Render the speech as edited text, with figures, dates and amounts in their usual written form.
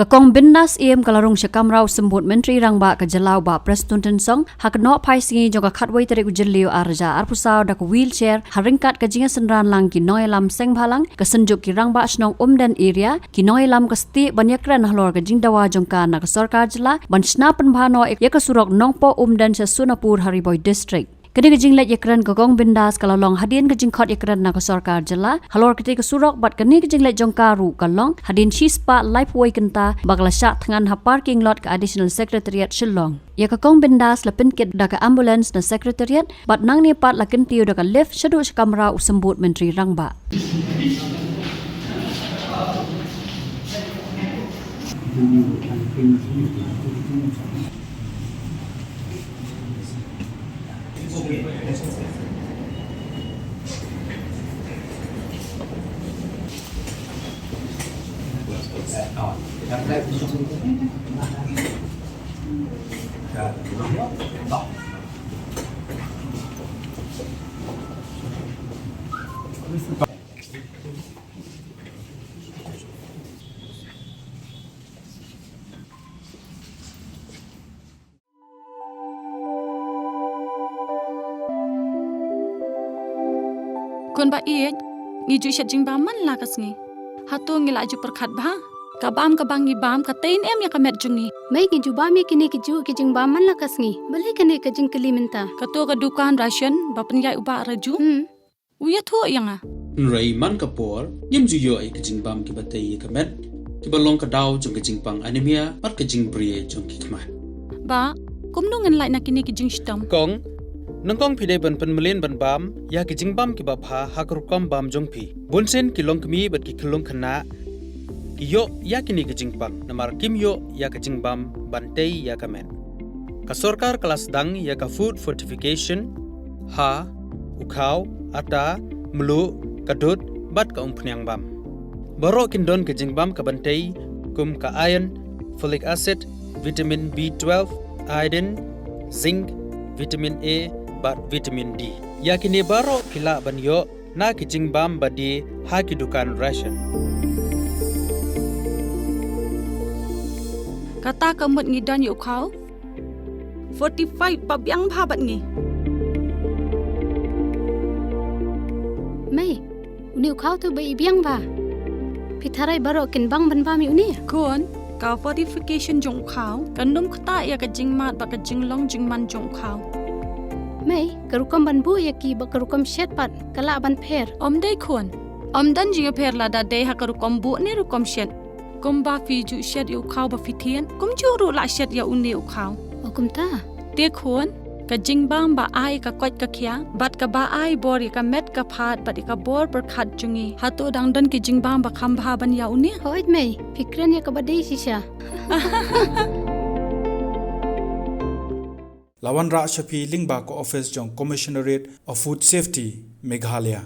Kakong Bindas kalarong siya Kamra sembut menteri rangba ke jalau ba Preston Tensong hak no pai singi jong khatwai tere ujelio arja arpusau dak wheelchair haringkat ke jinga senran lang ki noilam seng bhalang ke senjuk ki rangba snong umden area ki noilam ke sti Jingïakren halor ke jingdawa jongka na ke sarkar jela ban snapen bhano ya ke surok nongpo umden se Sunapur Hariboy district. Kini ke Jingïakren Kakong Bindas kalalong hadin ke jingkhot Yakren na ke sarkar jela halor kiti ke surok bat kini ke jinglet jongkaru kalong hadin shispa life way kenta bagla syak tangan ha parking lot ke additional secretariat Shillong. Ya Kakong Bindas lepin kit da ke ambulance na secretariat bat nang ni pat lakin tiu da ke lift syadu Kamra usembut menteri rangba. Kun ba iet ngiju shat jing bam man la kasngi hatu ngila ju perkhat ba kabam kabang ngi bam ka tain em ya kamet jungi mai ngiju bam ya kini kiju ke jing bam man la kasngi bale kene ke jing keliminta kato ka dukan ration ba penyai uba raju uya thu yanga nrei man kapor yem ju yo ai ke jing bam ki batai kamet ki balong ka daw jong ke jing pang anemia pat ke jing brie jong ki khmih ba kumnu ngan lai na kini ki jing stam kong nangkong pide ban penmelin ban bam ya ki jingbam ki bapha hakrukam bam jongphi bunsen ki longkmi bat ki khulung khana yo ya ki ni ki jingpang namar kim yo ya ki jingbam bantei ya kamen ka sarkar kelas dang ya ka food fortification ha ukhau ata mlu kadut bat ka umpnyang bam baro kindon ki jingbam ka bantei kum ka iron folic acid vitamin B12 iodine zinc vitamin A bat vitamin D. Yakini baro kila banyo na kijing bam badi haki dukan ration. Kata kamut ngidan yu kau 45 babyang bhabat ngi. mai uni khau tu bai biang ba pitharai baro kin bang ban ba mi uni Kun ka fortification jong kau kandum kata ya ka jing mat ba ka jing long jing man jong kau. mai karukam ban bu ya ki ba karukam shet pat kala ban pher Om dai kun om dan jinga pher la da dei hakaru kombu ni ru kom shet kum ba fi ju shet yu kau ba fitien kum ju ru la shet ya uni u kau okum ta te kun ka jing bam ba ai ka kwat ka khya bat ka ba ai bor ka met ka phat bat ka bor per khat jungi hatu dang dan ki jing bam ba kham bha ban ya uni hoit mai fikran ya ka badai sisha Lawan Ra Shafi Lingba ko office jong Commissionerate of Food Safety Meghalaya